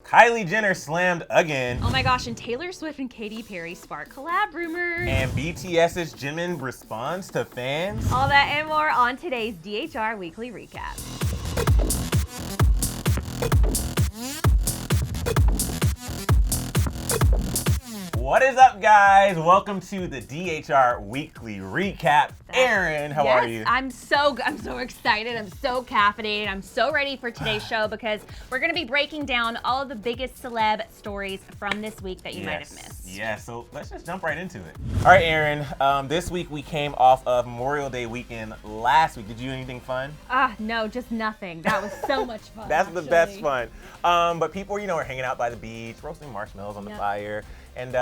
Kylie Jenner slammed again. Oh my gosh, and Taylor Swift and Katy Perry spark collab rumors. And BTS's Jimin responds to fans. All that and more on today's DHR Weekly Recap. What is up, guys? Welcome to the DHR Weekly Recap. Aaron, how are you? I'm so excited. I'm so caffeinated. I'm so ready for today's show because we're going to be breaking down all of the biggest celeb stories from this week that you might have missed. Yeah, so let's just jump right into it. All right, Aaron, this week we came off of Memorial Day weekend last week. Did you do anything fun? No, just nothing. That was so much fun. That's the best fun. But people, are hanging out by the beach, roasting marshmallows on the fire. And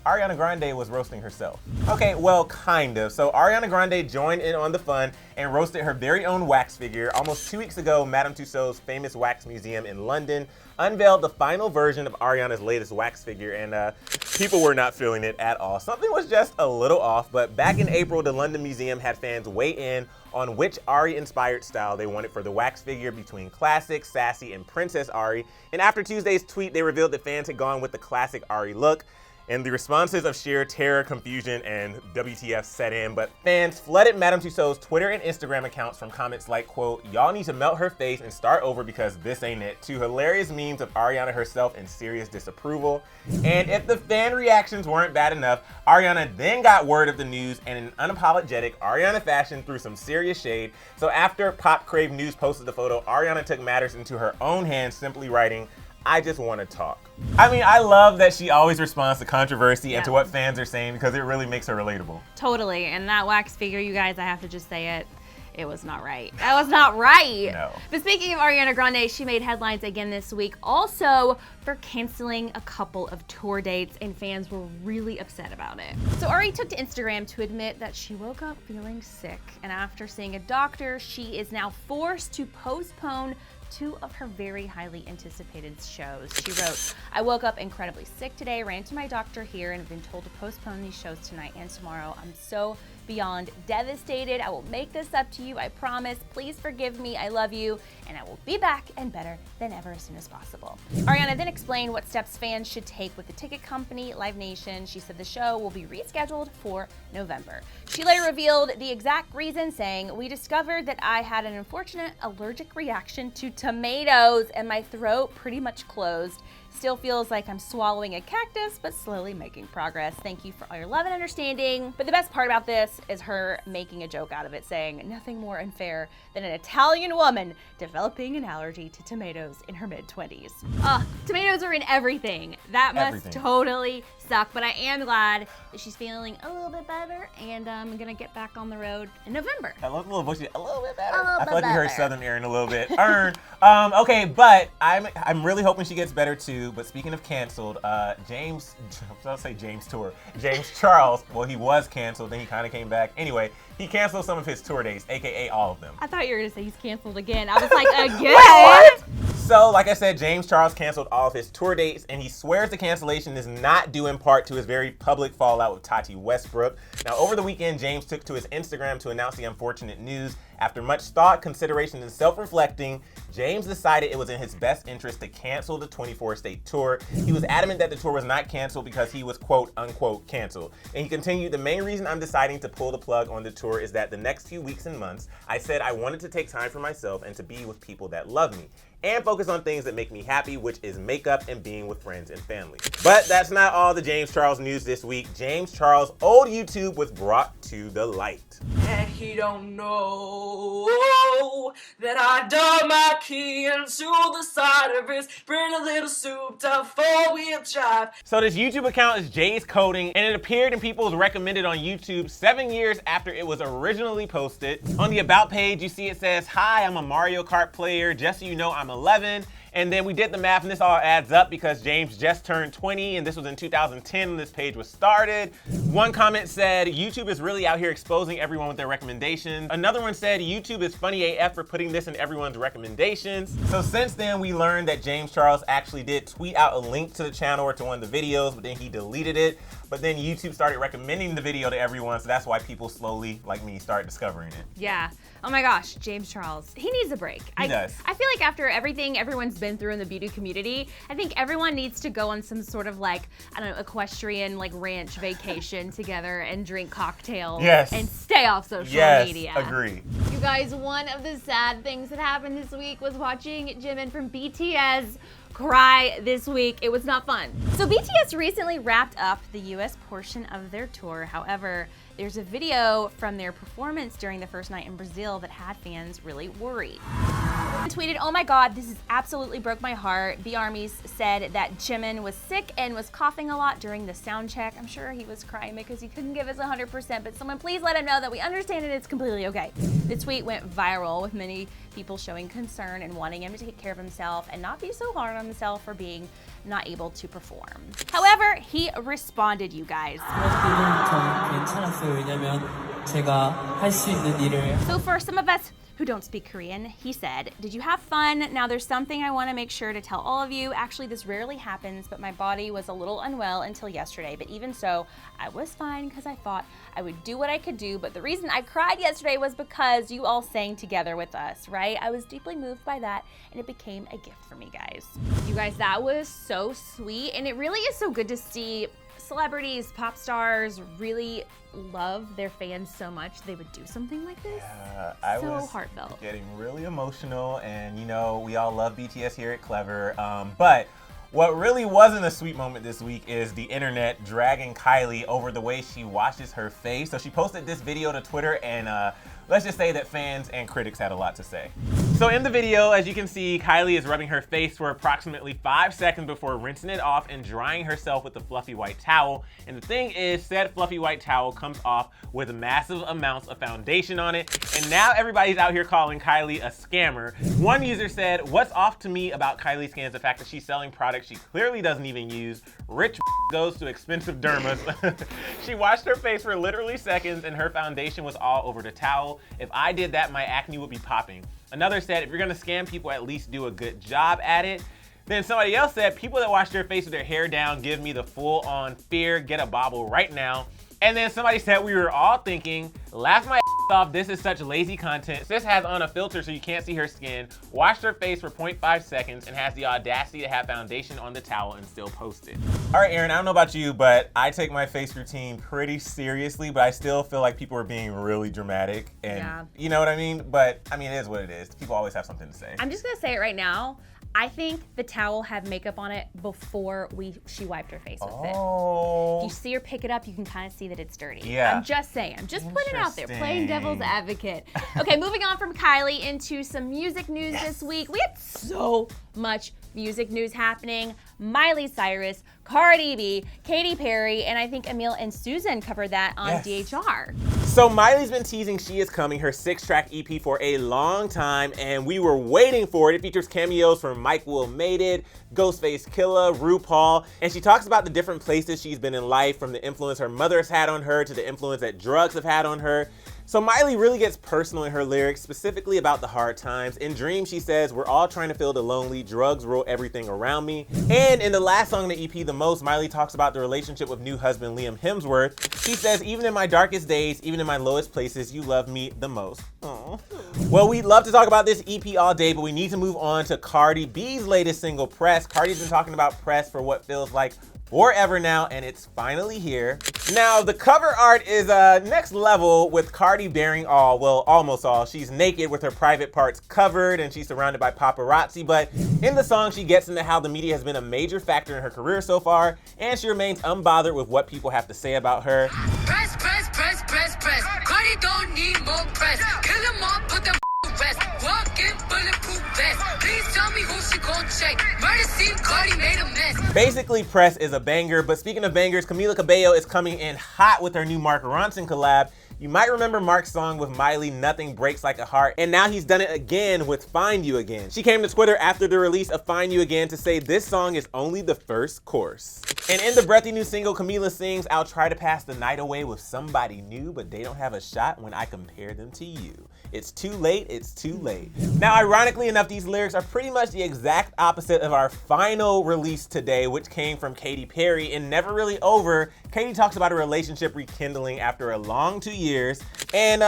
Ariana Grande was roasting herself. Okay, well, kind of. So Ariana Grande joined in on the fun and roasted her very own wax figure. Almost 2 weeks ago, Madame Tussauds famous wax museum in London unveiled the final version of Ariana's latest wax figure, and people were not feeling it at all. Something was just a little off, but back in April, the London Museum had fans weigh in on which Ari-inspired style they wanted for the wax figure between classic, sassy, and Princess Ari. And after Tuesday's tweet, they revealed that fans had gone with the classic Ari look. And the responses of sheer terror, confusion, and WTF set in, but fans flooded Madame Tussauds' Twitter and Instagram accounts from comments like, quote, "Y'all need to melt her face and start over because this ain't it," to hilarious memes of Ariana herself in serious disapproval. And if the fan reactions weren't bad enough, Ariana then got word of the news and in unapologetic Ariana fashion threw some serious shade. So after Pop Crave News posted the photo, Ariana took matters into her own hands, simply writing, "I just want to talk." I mean, I love that she always responds to controversy and to what fans are saying because it really makes her relatable. Totally, and that wax figure, you guys, I have to just say it. It was not right. That was not right. No. But speaking of Ariana Grande, she made headlines again this week also for canceling a couple of tour dates, and fans were really upset about it. So Ari took to Instagram to admit that she woke up feeling sick, and after seeing a doctor, she is now forced to postpone 2 of her very highly anticipated shows. She wrote, "I woke up incredibly sick today, ran to my doctor here, and have been told to postpone these shows tonight and tomorrow. I'm so beyond devastated. I will make this up to you, I promise. Please forgive me, I love you, and I will be back and better than ever as soon as possible." Ariana then explained what steps fans should take with the ticket company, Live Nation. She said the show will be rescheduled for November. She later revealed the exact reason, saying, "We discovered that I had an unfortunate allergic reaction to tomatoes and my throat pretty much closed. Still feels like I'm swallowing a cactus, but slowly making progress. Thank you for all your love and understanding." But the best part about this is her making a joke out of it, saying, "Nothing more unfair than an Italian woman developing an allergy to tomatoes in her mid-20s. Tomatoes are in everything. That must totally suck, but I am glad that she's feeling a little bit better, and I'm gonna get back on the road in November. I love the little voice. A little bit better. I feel like you heard Southern Aaron a little bit. Okay, but I'm really hoping she gets better too. But speaking of canceled, James Charles, well, he was canceled, then he kind of came back. Anyway, he canceled some of his tour dates, aka all of them. I thought you were gonna say he's canceled again. I was like, again? Wait, what? So, like I said, James Charles canceled all of his tour dates, and he swears the cancellation is not due in part to his very public fallout with Tati Westbrook. Now, over the weekend, James took to his Instagram to announce the unfortunate news. After much thought, consideration, and self-reflecting, James decided it was in his best interest to cancel the 24-state tour. He was adamant that the tour was not canceled because he was quote unquote canceled. And he continued, "The main reason I'm deciding to pull the plug on the tour is that the next few weeks and months, I said I wanted to take time for myself and to be with people that love me and focus on things that make me happy, which is makeup and being with friends and family." But that's not all the James Charles news this week. James Charles' old YouTube was brought to the light. And he don't know that I dug my key into the side of his pretty little souped up four-wheel drive. So this YouTube account is Jay's Coding, and it appeared in people's recommended on YouTube 7 years after it was originally posted. On the About page, you see it says, "Hi, I'm a Mario Kart player. Just so you know, I'm 11. And then we did the math, and this all adds up because James just turned 20, and this was in 2010 when this page was started. One comment said, "YouTube is really out here exposing everyone with their recommendations." Another one said, "YouTube is funny AF for putting this in everyone's recommendations." So since then, we learned that James Charles actually did tweet out a link to the channel or to one of the videos, but then he deleted it. But then YouTube started recommending the video to everyone, so that's why people slowly, like me, started discovering it. Yeah. Oh my gosh, James Charles. He needs a break. He does. I feel like after everything everyone's been through in the beauty community. I think everyone needs to go on some sort of like, I don't know, equestrian like ranch vacation together and drink cocktails. Yes. And stay off social media. Yes, agree. You guys, one of the sad things that happened this week was watching Jimin from BTS cry this week. It was not fun. So BTS recently wrapped up the US portion of their tour. However, there's a video from their performance during the first night in Brazil that had fans really worried. Tweeted, "Oh my God, this is absolutely broke my heart." The Armies said that Jimin was sick and was coughing a lot during the sound check. I'm sure he was crying because he couldn't give us 100%, but someone please let him know that we understand and it's completely okay. The tweet went viral with many people showing concern and wanting him to take care of himself and not be so hard on himself for being not able to perform. However, he responded, you guys. So for some of us who don't speak Korean, he said, "Did you have fun? Now there's something I want to make sure to tell all of you. Actually, this rarely happens, but my body was a little unwell until yesterday. But even so, I was fine because I thought I would do what I could do. But the reason I cried yesterday was because you all sang together with us, right? I was deeply moved by that, and it became a gift for me, guys." You guys, that was so sweet, and it really is so good to see celebrities, pop stars really love their fans so much they would do something like this. Yeah, I was heartfelt. Getting really emotional, and you know, we all love BTS here at Clevver, but what really wasn't a sweet moment this week is the internet dragging Kylie over the way she washes her face. So she posted this video to Twitter, and let's just say that fans and critics had a lot to say. So in the video, as you can see, Kylie is rubbing her face for approximately 5 seconds before rinsing it off and drying herself with a fluffy white towel. And the thing is, said fluffy white towel comes off with massive amounts of foundation on it. And now everybody's out here calling Kylie a scammer. One user said, "What's off to me about Kylie Skin is the fact that she's selling products she clearly doesn't even use. Rich goes to expensive dermas." She washed her face for literally seconds and her foundation was all over the towel. "If I did that, my acne would be popping." Another said, "If you're gonna scam people, at least do a good job at it." Then somebody else said, "People that wash their face with their hair down give me the full-on fear. Get a bobble right now." And then somebody said, "We were all thinking, laugh my off, this is such lazy content. Sis has on a filter so you can't see her skin, washed her face for 0.5 seconds, and has the audacity to have foundation on the towel and still post it." All right, Aaron, I don't know about you, but I take my face routine pretty seriously, but I still feel like people are being really dramatic. And Yeah. you know what I mean? But I mean, it is what it is. People always have something to say. I'm just gonna say it right now. I think the towel had makeup on it before she wiped her face with it. If you see her pick it up, you can kind of see that it's dirty. Yeah. I'm just saying. I'm just putting it out there, playing devil's Interesting. advocate. Okay, moving on from Kylie into some music news this week. We had so much music news happening. Miley Cyrus, Cardi B, Katy Perry, and I think Emile and Sussan covered that on DHR. So Miley's been teasing she is coming, her 6-track EP, for a long time, and we were waiting for it. It features cameos from Mike Will Made It, Ghostface Killah, RuPaul, and she talks about the different places she's been in life, from the influence her mother's had on her to the influence that drugs have had on her. So Miley really gets personal in her lyrics, specifically about the hard times. In Dream, she says, "We're all trying to feel the lonely, drugs rule everything around me." And in the last song in the EP, The Most, Miley talks about the relationship with new husband Liam Hemsworth. She says, "Even in my darkest days, even in my lowest places, you love me the most." Aww. Well, we'd love to talk about this EP all day, but we need to move on to Cardi B's latest single, Press. Cardi's been talking about Press for what feels like forever now, and it's finally here. Now, the cover art is next level, with Cardi bearing all, well, almost all. She's naked with her private parts covered, and she's surrounded by paparazzi, but in the song, she gets into how the media has been a major factor in her career so far, and she remains unbothered with what people have to say about her. Press, press, press, press, press. Cardi don't need more press. Kill them all, put them rest. Walk in bulletproof vest. Please tell me who she gon' check. Murder scene, Cardi made a mess. Basically, Press is a banger, but speaking of bangers, Camila Cabello is coming in hot with her new Mark Ronson collab. You might remember Mark's song with Miley, Nothing Breaks Like a Heart, and now he's done it again with Find You Again. She came to Twitter after the release of Find You Again to say this song is only the first course. And in the breathy new single, Camila sings, "I'll try to pass the night away with somebody new, but they don't have a shot when I compare them to you." It's too late, it's too late. Now, ironically enough, these lyrics are pretty much the exact opposite of our final release today, which came from Katy Perry in Never Really Over. Katy talks about a relationship rekindling after a long 2 years. And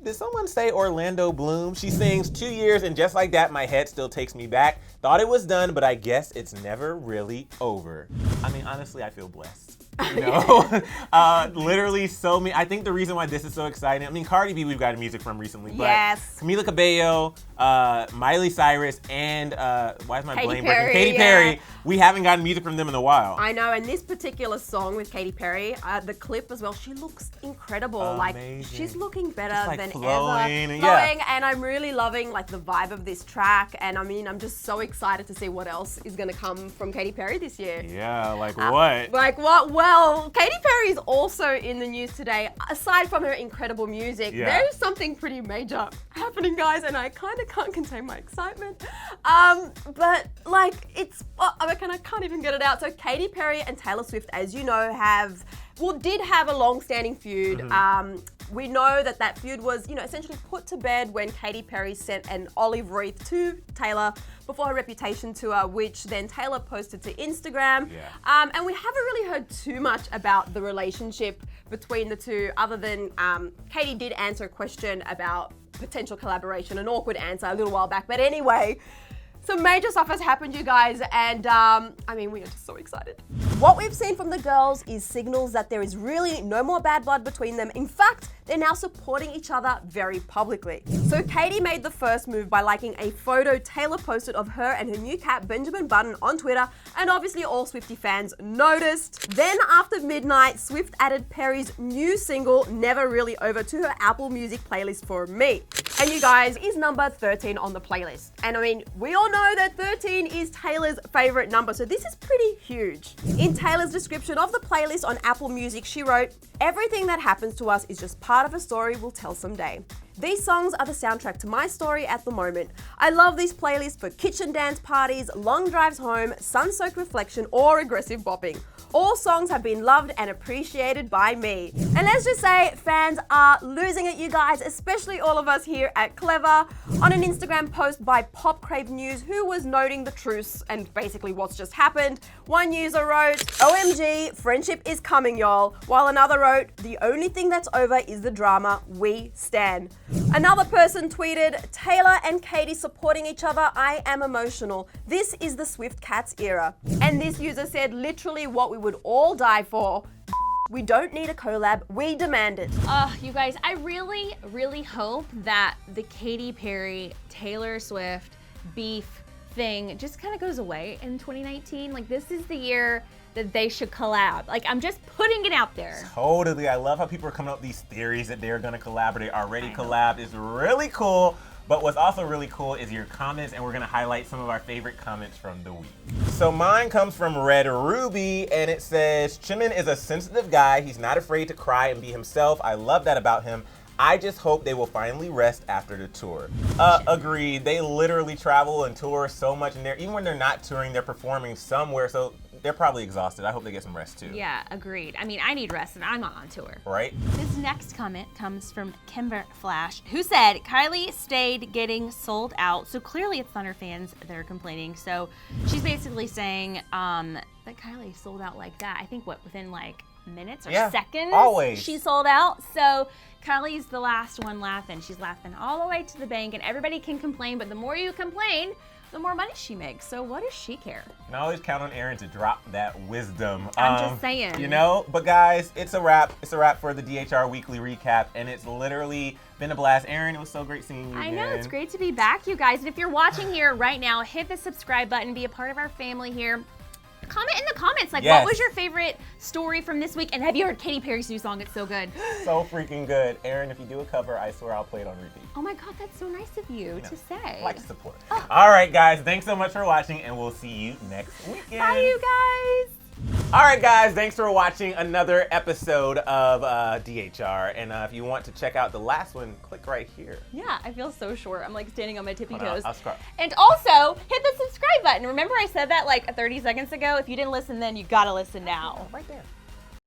did someone say Orlando Bloom? She sings 2 years and just like that, my head still takes me back. Thought it was done, but I guess it's never really over. I mean, honestly, I feel blessed. You know, literally so many. I think the reason why this is so exciting, I mean, Cardi B we've gotten music from recently, but yes. Camila Cabello, Miley Cyrus, and why is my brain breaking? Katy yeah. Perry, we haven't gotten music from them in a while. I know, and this particular song with Katy Perry, the clip as well, she looks incredible. Amazing. Like, she's looking better Just, like, than flowing, ever. yeah. And I'm really loving like the vibe of this track, and I mean, I'm just so excited to see what else is gonna come from Katy Perry this year. Yeah, like what? Like what? Well, Katy Perry is also in the news today. Aside from her incredible music, Yeah. there is something pretty major happening, guys, and I kind of can't contain my excitement. But like, it's, I can't even get it out. So Katy Perry and Taylor Swift, as you know, did have a long-standing feud. We know that feud was, essentially put to bed when Katy Perry sent an olive wreath to Taylor before her Reputation tour, which then Taylor posted to Instagram. Yeah. And we haven't really heard too much about the relationship between the two, other than Katy did answer a question about potential collaboration, an awkward answer a little while back. But anyway, some major stuff has happened, you guys, and I mean, we are just so excited. What we've seen from the girls is signals that there is really no more bad blood between them. In fact, they're now supporting each other very publicly. So Katy made the first move by liking a photo Taylor posted of her and her new cat, Benjamin Button, on Twitter, and obviously all Swiftie fans noticed. Then after midnight, Swift added Perry's new single, Never Really Over, to her Apple Music playlist for me. And you guys, is number 13 on the playlist. And I mean, we all know that 13 is Taylor's favorite number, so this is pretty huge. In Taylor's description of the playlist on Apple Music, she wrote, "Everything that happens to us is just part of a story we'll tell someday. These songs are the soundtrack to my story at the moment. I love these playlists for kitchen dance parties, long drives home, sun-soaked reflection, or aggressive bopping. All songs have been loved and appreciated by me." And let's just say, fans are losing it, you guys, especially all of us here at Clevver. On an Instagram post by Pop Crave News, who was noting the truce and basically what's just happened, one user wrote, "OMG, friendship is coming, y'all," while another wrote, "The only thing that's over is the drama, we stan." Another person tweeted, "Taylor and Katy supporting each other, I am emotional. This is the Swift Cats era." And this user said literally what we would all die for. We don't need a collab, we demand it. You guys, I really, really hope that the Katy Perry, Taylor Swift beef thing just kind of goes away in 2019. Like, this is the year that they should collab. Like, I'm just putting it out there. Totally. I love how people are coming up with these theories that they're gonna collaborate. Already collabed. It's really cool. But what's also really cool is your comments, and we're gonna highlight some of our favorite comments from the week. So mine comes from Red Ruby, and it says, "Jimin is a sensitive guy. He's not afraid to cry and be himself. I love that about him. I just hope they will finally rest after the tour." Agreed. They literally travel and tour so much, and even when they're not touring, they're performing somewhere, so they're probably exhausted. I hope they get some rest too. Yeah, agreed. I mean, I need rest and I'm not on tour. Right? This next comment comes from Kimber Flash, who said, "Kylie stayed getting sold out, so clearly it's not her fans that are complaining." So she's basically saying that Kylie sold out like that. I think within like minutes or seconds, always. She sold out. So Kylie's the last one laughing. She's laughing all the way to the bank, and everybody can complain, but the more you complain, the more money she makes. So what does she care? And I always count on Aaron to drop that wisdom. I'm just saying. You know, but guys, it's a wrap. It's a wrap for the DHR weekly recap, and it's literally been a blast. Aaron, it was so great seeing you I again. know, it's great to be back, you guys. And if you're watching here right now, hit the subscribe button, be a part of our family here. Comment in the comments, like, what was your favorite story from this week? And have you heard Katy Perry's new song? It's so good. So freaking good. Aaron, if you do a cover, I swear I'll play it on repeat. Oh my God, that's so nice of you to say. I like to support. All right, guys, thanks so much for watching, and we'll see you next weekend. Bye, you guys. All right, guys, thanks for watching another episode of DHR. And if you want to check out the last one, click right here. Yeah, I feel so short. I'm like standing on my tippy Hold on, toes. I'll scroll. And also, hit the subscribe button. Remember I said that like 30 seconds ago? If you didn't listen then, you gotta listen now. Right there.